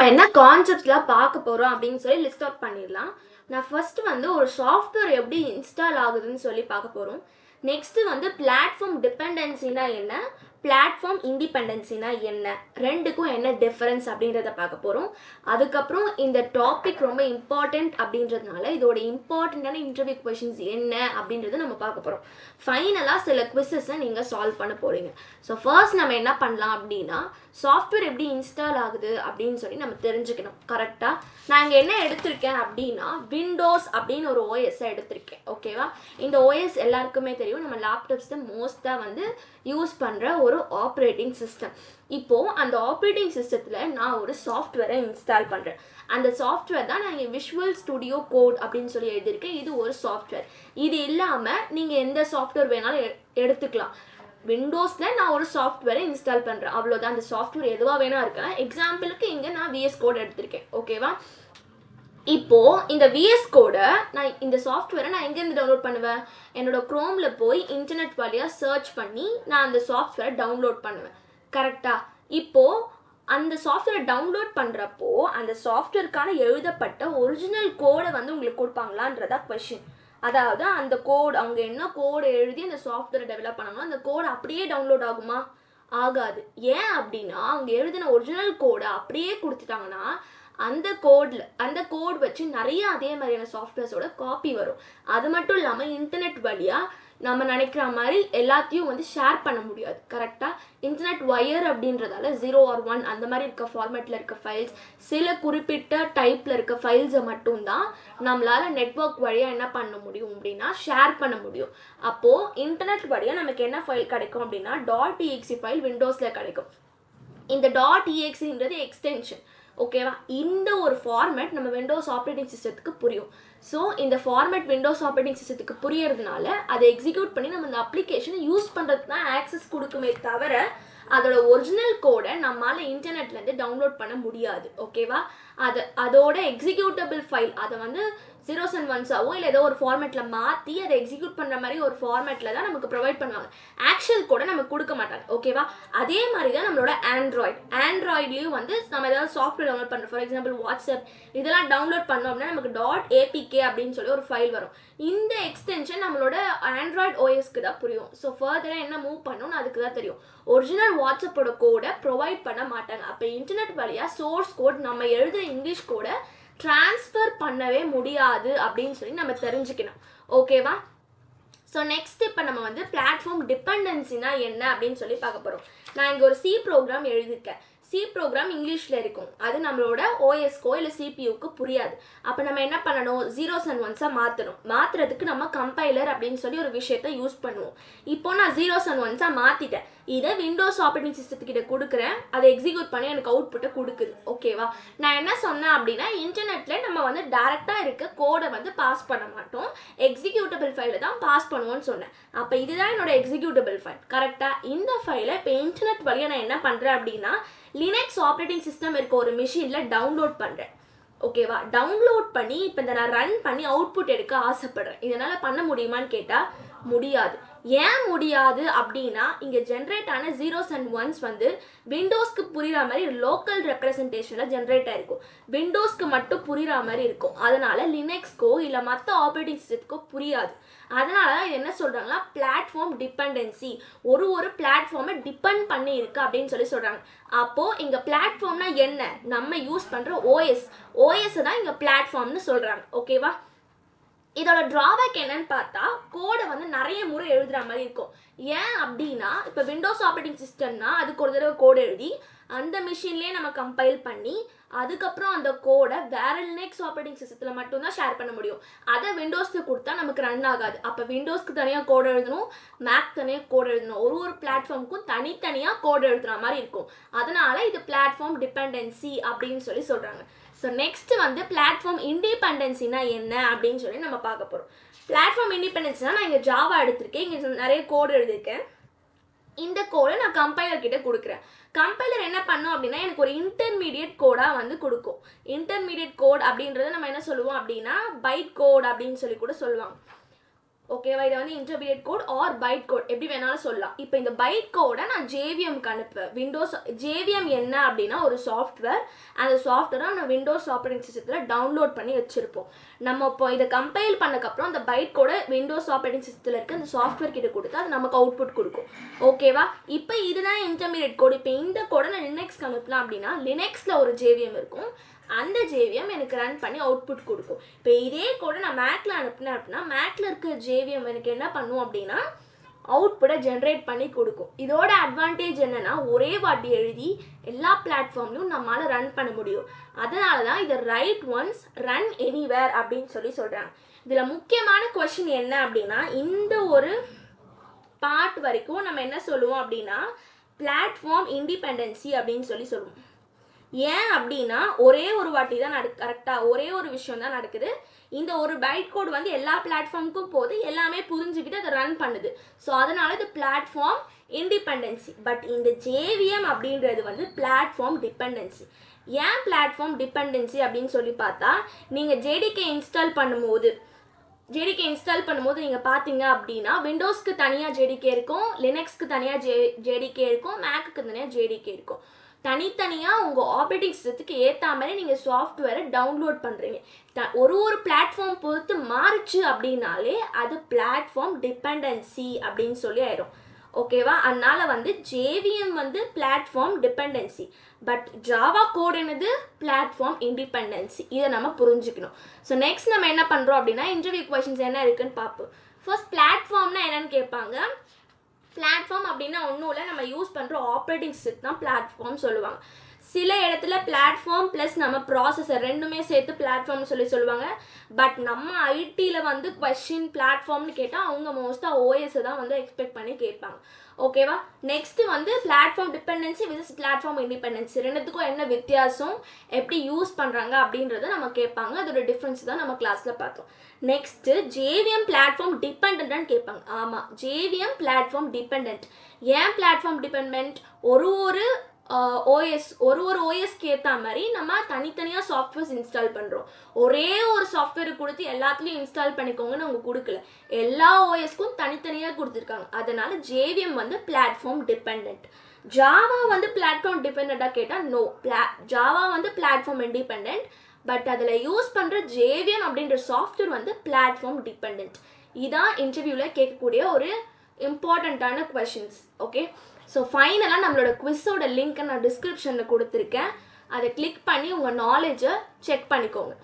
என்ன கான்செப்ட்லாம் பார்க்க போகிறோம் அப்படின்னு சொல்லி லிஸ்ட் அவுட் பண்ணிடலாம். நான் ஃபர்ஸ்ட் வந்து ஒரு சாஃப்ட்வேர் எப்படி இன்ஸ்டால் ஆகுதுன்னு சொல்லி பார்க்க போகிறோம். நெக்ஸ்ட்டு வந்து பிளாட்ஃபார்ம் டிபெண்டன்சினா என்ன, பிளாட்ஃபார்ம் இண்டிபெண்டன்சினா என்ன, ரெண்டுக்கும் என்ன டிஃபரன்ஸ் அப்படின்றத பார்க்க போகிறோம். அதுக்கப்புறம் இந்த டாபிக் ரொம்ப இம்பார்ட்டண்ட் அப்படின்றதுனால இதோட இம்பார்ட்டண்ட்டான இன்டர்வியூ கொஷின்ஸ் என்ன அப்படின்றத நம்ம பார்க்க போகிறோம். ஃபைனலாக சில குவிசஸை நீங்கள் சால்வ் பண்ண போகிறீங்க. ஸோ ஃபர்ஸ்ட் நம்ம என்ன பண்ணலாம் அப்படின்னா, சாஃப்ட்வேர் எப்படி இன்ஸ்டால் ஆகுது அப்படின்னு சொல்லி நம்ம தெரிஞ்சுக்கணும். கரெக்டாக நான் இங்கே என்ன எடுத்திருக்கேன் அப்படின்னா, விண்டோஸ் அப்படின்னு ஒரு ஓஎஸ்ஸை எடுத்திருக்கேன். ஓகேவா? இந்த ஓஎஸ் எல்லாருக்குமே தெரியும், நம்ம லேப்டாப்ஸ் தான் மோஸ்ட்டாக வந்து யூஸ் பண்ணுற ஒரு ஆப்ரேட்டிங் சிஸ்டம். இப்போது அந்த ஆப்ரேட்டிங் சிஸ்டத்தில் நான் ஒரு சாஃப்ட்வேரை இன்ஸ்டால் பண்ணுறேன். அந்த சாஃப்ட்வேர் தான் நான் இங்கே விஷுவல் ஸ்டுடியோ கோட் அப்படின்னு சொல்லி எழுதியிருக்கேன். இது ஒரு சாஃப்ட்வேர். இது இல்லாமல் நீங்கள் எந்த சாஃப்ட்வேர் வேணாலும் எடுத்துக்கலாம். விண்டோஸில் நான் ஒரு சாஃப்ட்வேரை இன்ஸ்டால் பண்ணுறேன், அவ்வளோதான். அந்த சாஃப்ட்வேர் எதுவாக வேணா இருக்கலாம். எக்ஸாம்பிளுக்கு இங்கே நான் விஎஸ் கோட் எடுத்திருக்கேன். ஓகேவா? இப்போது இந்த விஎஸ் கோடை நான் இந்த சாஃப்ட்வேரை நான் எங்கேருந்து டவுன்லோட் பண்ணுவேன்? என்னோடய க்ரோமில் போய் இன்டர்நெட் வழியாக சர்ச் பண்ணி நான் அந்த சாஃப்ட்வேரை டவுன்லோட் பண்ணுவேன். கரெக்டாக? இப்போது அந்த சாஃப்ட்வேரை டவுன்லோட் பண்ணுறப்போ அந்த சாஃப்ட்வேருக்கான எழுதப்பட்ட ஒரிஜினல் கோடை வந்து உங்களுக்கு கொடுப்பாங்களான்றதா கொஷின். அதாவது அந்த கோட் அவங்க என்ன கோடு எழுதி அந்த சாஃப்ட்வேரை டெவலப் பண்ணாங்களோ அந்த கோடு அப்படியே டவுன்லோட் ஆகுமா? ஆகாது. ஏன் அப்படின்னா, அவங்க எழுதின ஒரிஜினல் கோடை அப்படியே கொடுத்துட்டாங்கன்னா அந்த கோட் வச்சு நிறைய அதே மாதிரியான சாஃப்ட்வேர்ஸோட காப்பி வரும். அது மட்டும் இல்லாமல் இன்டர்நெட் வழியாக நம்ம நினைக்கிற மாதிரி எல்லாத்தையும் வந்து ஷேர் பண்ண முடியாது. கரெக்டாக? இன்டர்நெட் ஒயர் அப்படின்றதால 0 or 1 அந்த மாதிரி இருக்க ஃபார்மேட்டில் இருக்க ஃபைல்ஸ், சில குறிப்பிட்ட டைப்பில் இருக்க ஃபைல்ஸை மட்டும்தான் நம்மளால் நெட்வொர்க் வழியாக என்ன பண்ண முடியும் அப்படின்னா ஷேர் பண்ண முடியும். அப்போது இன்டர்நெட் வழியாக நமக்கு என்ன ஃபைல் கிடைக்கும் அப்படின்னா .exe ஃபைல் விண்டோஸில் கிடைக்கும். இந்த .exeன்றது எக்ஸ்டென்ஷன். ஓகேவா? இந்த ஒரு ஃபார்மேட் நம்ம விண்டோஸ் ஆப்ரேட்டிங் சிஸ்டத்துக்கு புரியும். ஸோ இந்த ஃபார்மேட் விண்டோஸ் ஆப்ரேட்டிங் சிஸ்டத்துக்கு புரியறதுனால அதை எக்ஸிக்யூட் பண்ணி நம்ம இந்த அப்ளிகேஷனை யூஸ் பண்ணுறதுக்கு தான் ஆக்சஸ் கொடுக்குமே தவிர அதோட ஒரிஜினல் கோடை நம்மளால் இன்டர்நெட்லேருந்து டவுன்லோட் பண்ண முடியாது. ஓகேவா? அதோட எக்ஸிக்யூட்டபிள் ஃபைல் அதை வந்து 0s and 1s இல்லை ஏதோ ஒரு ஃபார்மேட்டில் மாற்றி அதை எக்ஸிக்யூட் பண்ணுற மாதிரி ஒரு ஃபார்மேட்டில் தான் நமக்கு ப்ரொவைட் பண்ணுவாங்க. ஆக்சுவல் கூட நமக்கு கொடுக்க மாட்டாங்க. ஓகேவா? அதே மாதிரி தான் நம்மளோட ஆண்ட்ராய்ட்லேயும் வந்து நம்ம ஏதாவது சாஃப்ட்வேர் டவுன்லோட் பண்ணுறோம். ஃபார் எக்ஸாம்பிள் வாட்ஸ்அப் இதெல்லாம் டவுன்லோட் பண்ணோம் அப்படின்னா நமக்கு .apk அப்படின்னு சொல்லி ஒரு ஃபைல் வரும். இந்த எக்ஸ்டென்ஷன் நம்மளோட ஆண்ட்ராய்டு ஓஎஸ்க்கு தான் புரியும். ஸோ ஃபர்தராக என்ன மூவ் பண்ணணும்னு அதுக்கு தான் தெரியும். ஒரிஜினல் வாட்ஸ்அப்போட கோடை ப்ரொவைட் பண்ண மாட்டாங்க. அப்போ இன்டர்நெட் வழியாக சோர்ஸ் கோட் நம்ம எழுதுகிற இங்கிலீஷ் கோடை ட்ரான்ஸ்ஃபர் பண்ணவே முடியாது அப்படின்னு சொல்லி நம்ம தெரிஞ்சுக்கணும். ஓகேவா? ஸோ நெக்ஸ்ட் இப்போ நம்ம வந்து பிளாட்ஃபார்ம் டிபெண்டன்சினா என்ன அப்படின்னு சொல்லி பார்க்க போகிறோம். நான் இங்கே ஒரு சி ப்ரோக்ராம் எழுதியிருக்கேன். சி ப்ரோக்ராம் இங்கிலீஷில் இருக்கும். அது நம்மளோட ஓஎஸ்கோ இல்லை சிபியூக்கு புரியாது. அப்போ நம்ம என்ன பண்ணணும்? 0s and 1s மாற்றுறதுக்கு நம்ம கம்பைலர் அப்படின்னு சொல்லி ஒரு விஷயத்தை யூஸ் பண்ணுவோம். இப்போ நான் 0s and 1s மாற்றிட்டேன். இதை விண்டோஸ் ஆப்ரேட்டிங் சிஸ்டத்துக்கிட்ட கொடுக்குறேன். அதை எக்ஸிக்யூட் பண்ணி எனக்கு அவுட்புட்டை கொடுக்குது. ஓகேவா? நான் என்ன சொன்னேன் அப்படின்னா, இன்டர்நெட்டில் நம்ம வந்து டேரெக்டாக இருக்க கோடை வந்து பாஸ் பண்ண மாட்டோம், எக்ஸிக்யூட்டபிள் ஃபைலை தான் பாஸ் பண்ணுவோன்னு சொன்னேன். அப்போ இதுதான் என்னோட எக்ஸிக்யூட்டபிள் ஃபைல். கரெக்டாக? இந்த ஃபைலை இப்போ இன்டர்நெட் வழியாக நான் என்ன பண்ணுறேன் அப்படின்னா, லினக்ஸ் ஆப்ரேட்டிங் சிஸ்டம் இருக்க ஒரு மிஷினில் டவுன்லோட் பண்ணுறேன். ஓகேவா? டவுன்லோட் பண்ணி இப்போ இதை நான் ரன் பண்ணி அவுட்புட் எடுக்க ஆசைப்படுறேன். இதனால் பண்ண முடியுமான்னு கேட்டால் முடியாது. ஏன் முடியாது அப்படின்னா, இங்கே ஜென்ரேட் ஆன 0s and 1s வந்து விண்டோஸ்க்கு புரிகிற மாதிரி லோக்கல் ரெப்ரசன்டேஷனில் ஜென்ரேட் ஆகிருக்கும். விண்டோஸ்க்கு மட்டும் புரிகிற மாதிரி இருக்கும். அதனால் லினக்ஸ்க்கோ இல்லை மற்ற ஆப்ரேட்டிங் சிஸ்டத்துக்கோ புரியாது. அதனால தான் இது என்ன சொல்கிறாங்கன்னா பிளாட்ஃபார்ம் டிபெண்டன்சி, ஒரு பிளாட்ஃபார்மை டிபெண்ட் பண்ணி இருக்கு அப்படின்னு சொல்லி சொல்கிறாங்க. அப்போது இங்கே பிளாட்ஃபார்ம்னா என்ன? நம்ம யூஸ் பண்ணுற ஓஎஸ்ஸை தான் இங்கே பிளாட்ஃபார்ம்னு சொல்கிறாங்க. ஓகேவா? இதோட ட்ராபேக் என்னன்னு பார்த்தா, கோடை வந்து நிறைய முறை எழுதுகிற மாதிரி இருக்கும். ஏன் அப்படின்னா, இப்போ விண்டோஸ் ஆப்ரேட்டிங் சிஸ்டம்னா அதுக்கு ஒரு தடவை கோடு எழுதி அந்த மிஷின்லேயே நம்ம கம்பைல் பண்ணி அதுக்கப்புறம் அந்த கோடை வேற லினக்ஸ் ஆப்ரேட்டிங் சிஸ்டத்தில் மட்டும்தான் ஷேர் பண்ண முடியும். அதை விண்டோஸ்க்கு கொடுத்தா நமக்கு ரன் ஆகாது. அப்போ விண்டோஸ்க்கு தனியாக கோடு எழுதணும், மேக் தனியாக கோடு எழுதணும். ஒரு பிளாட்ஃபார்முக்கும் தனித்தனியாக கோடு எழுதுகிற மாதிரி இருக்கும். அதனால இது பிளாட்ஃபார்ம் டிபெண்டன்சி அப்படின்னு சொல்லி சொல்கிறாங்க. ஸோ நெக்ஸ்ட் வந்து பிளாட்ஃபார்ம் இண்டிபெண்டன்சினா என்ன அப்படின்னு சொல்லி நம்ம பார்க்க போகிறோம். பிளாட்ஃபார்ம் இண்டிபெண்டன்சினா, நான் இங்கே ஜாவா எடுத்திருக்கேன், இங்கே நிறைய கோடு எழுதியிருக்கேன். இந்த கோடை நான் கம்பைலர் கிட்ட கொடுக்குறேன். கம்பைலர் என்ன பண்ணும் அப்படின்னா, எனக்கு ஒரு இன்டர்மீடியட் கோடாக வந்து கொடுக்கும். இன்டர்மீடியட் கோட் அப்படின்றத நம்ம என்ன சொல்லுவோம் அப்படின்னா பைட் கோட் அப்படின்னு சொல்லி கூட சொல்லுவாங்க. ஓகேவா? இதை வந்து intermediate code or byte code எப்படி வேணாலும் சொல்லலாம். இப்போ இந்த பைட் கோடை நான் ஜேவிஎம்க்கு அனுப்புவேன். விண்டோஸ் ஜேவிஎம் என்ன அப்படின்னா ஒரு சாஃப்ட்வேர். அந்த சாஃப்ட்வேரை நான் விண்டோஸ் ஆப்ரேட்டிங் சிஸ்டத்தில் டவுன்லோட் பண்ணி வச்சுருப்போம். நம்ம இப்போ இதை கம்பைல் பண்ணக்கப்புறம் அந்த பைட் கோடை விண்டோஸ் ஆப்ரேட்டிங் சிஸ்டத்தில் இருக்க அந்த சாஃப்ட்வேர் கிட்ட கொடுத்து அது நமக்கு அவுட்புட் கொடுக்கும். ஓகேவா? இப்போ இதுதான் இன்டர்மீடியட் கோட். இப்போ இந்த கோடை நான் லினக்ஸ்க்கு அனுப்பலாம் அப்படின்னா லினக்ஸில் ஒரு ஜேவிஎம் இருக்கும். அந்த ஜேவிஎம் எனக்கு ரன் பண்ணி அவுட்புட் கொடுக்கும். இப்போ இதே கூட நான் மேக்கில் அனுப்புனேன் அப்படின்னா மேக்கில் இருக்க ஜேவிஎம் எனக்கு என்ன பண்ணும் அப்படின்னா அவுட்புட்டை ஜென்ரேட் பண்ணி கொடுக்கும். இதோட அட்வான்டேஜ் என்னென்னா ஒரே வாட்டி எழுதி எல்லா பிளாட்ஃபார்ம்லையும் நம்மளால் ரன் பண்ண முடியும். அதனால தான் இதை ரைட் ஒன்ஸ் ரன் எனிவேர் அப்படின்னு சொல்கிறாங்க. இதில் முக்கியமான கொஷின் என்ன அப்படின்னா இந்த ஒரு பார்ட் வரைக்கும் நம்ம என்ன சொல்லுவோம் அப்படின்னா பிளாட்ஃபார்ம் இண்டிபெண்டன்சி அப்படின்னு சொல்லுவோம். ஏன் அப்படின்னா ஒரே ஒரு வாட்டி தான் கரெக்டாக ஒரே ஒரு விஷயம் தான் நடக்குது. இந்த ஒரு பைட் கோட் வந்து எல்லா பிளாட்ஃபார்முக்கும் போது எல்லாமே புரிஞ்சுக்கிட்டு அதை ரன் பண்ணுது. ஸோ அதனால இது பிளாட்ஃபார்ம் இண்டிபெண்டன்சி. பட் இந்த ஜேவிஎம் அப்படின்றது வந்து பிளாட்ஃபார்ம் டிபெண்டன்சி. ஏன் பிளாட்ஃபார்ம் டிபெண்டன்சி அப்படின்னு சொல்லி பார்த்தா நீங்கள் ஜேடிகே இன்ஸ்டால் பண்ணும்போது நீங்கள் பார்த்தீங்க அப்படின்னா விண்டோஸ்க்கு தனியாக ஜேடிகே இருக்கும், லினக்ஸ்க்கு தனியாக ஜேடிகே இருக்கும், மேக்குக்கு தனியாக ஜேடிகே இருக்கும். தனித்தனியாக உங்கள் ஆப்ரேட்டிங் சிஸ்டத்துக்கு ஏற்ற மாதிரி நீங்கள் சாஃப்ட்வேரை டவுன்லோட் பண்ணுறீங்க. ஒரு பிளாட்ஃபார்ம் பொறுத்து மாறுச்சு அப்படின்னாலே அது பிளாட்ஃபார்ம் டிபெண்டன்சி அப்படின்னு சொல்லி ஆயிடும். ஓகேவா? அதனால வந்து ஜேவிஎம் வந்து platform dependency. But Java code என்னது பிளாட்ஃபார்ம் இண்டிபெண்டன்சி. இதை நம்ம புரிஞ்சுக்கணும். ஸோ நெக்ஸ்ட் நம்ம என்ன பண்ணுறோம் அப்படின்னா இன்டர்வியூ கொஷின்ஸ் என்ன இருக்குன்னு பார்ப்போம். ஃபர்ஸ்ட் பிளாட்ஃபார்ம்னா என்னன்னு கேட்பாங்க. பிளாட்ஃபார்ம் அப்படின்னா ஒன்றும் இல்லை, நம்ம யூஸ் பண்ணுற ஆப்ரேட்டிங் சிஸ்டம் தான் பிளாட்ஃபார்ம் சொல்லுவாங்க. சில இடத்துல பிளாட்ஃபார்ம் ப்ளஸ் நம்ம ப்ராசஸர் ரெண்டுமே சேர்த்து பிளாட்ஃபார்ம்னு சொல்லுவாங்க. பட் நம்ம ஐடியில் வந்து கொஸ்டின் பிளாட்ஃபார்ம்னு கேட்டால் அவங்க மோஸ்ட்டாக ஓஎஸை தான் வந்து எக்ஸ்பெக்ட் பண்ணி கேட்பாங்க. ஓகேவா? நெக்ஸ்ட்டு வந்து platform dependency versus platform independency ரெண்டுத்துக்கும் என்ன வித்தியாசம், எப்படி யூஸ் பண்ணுறாங்க அப்படின்றத நம்ம கேட்பாங்க. அதோட டிஃப்ரென்ஸ் தான் நம்ம கிளாஸில் பார்த்தோம். நெக்ஸ்ட்டு ஜேவிஎம் பிளாட்ஃபார்ம் டிபெண்ட்னு கேட்பாங்க. ஆமாம், ஜேவிஎம் பிளாட்ஃபார்ம் டிபெண்ட். ஏன் பிளாட்ஃபார்ம் டிபெண்ட்? ஒரு ஓஎஸ்க்கு ஏற்ற மாதிரி நம்ம தனித்தனியாக சாஃப்ட்வேர்ஸ் இன்ஸ்டால் பண்ணுறோம். ஒரே ஒரு சாஃப்ட்வேர் கொடுத்து எல்லாத்துலேயும் இன்ஸ்டால் பண்ணிக்கோங்கன்னு அவங்க கொடுக்கல. எல்லா ஓஎஸ்க்கும் தனித்தனியாக கொடுத்துருக்காங்க. அதனால ஜேவிஎம் வந்து பிளாட்ஃபார்ம் டிபெண்ட். ஜாவா வந்து பிளாட்ஃபார்ம் டிபெண்ட்டாக கேட்டால் நோ, ஜாவா வந்து பிளாட்ஃபார்ம் இண்டிபெண்ட். பட் அதில் யூஸ் பண்ணுற ஜேவிஎம் அப்படின்ற சாஃப்ட்வேர் வந்து பிளாட்ஃபார்ம் டிபெண்ட். இதான் இன்டர்வியூவில் கேட்கக்கூடிய ஒரு இம்பார்ட்டண்ட்டான கொஷின்ஸ். ஓகே, ஸோ ஃபைனலாக நம்மளோட குவிஸோட லிங்க்கை நான் டிஸ்கிரிப்ஷனில் கொடுத்துருக்கேன். அதை கிளிக் பண்ணி உங்கள் நாலேஜை செக் பண்ணிக்கோங்க.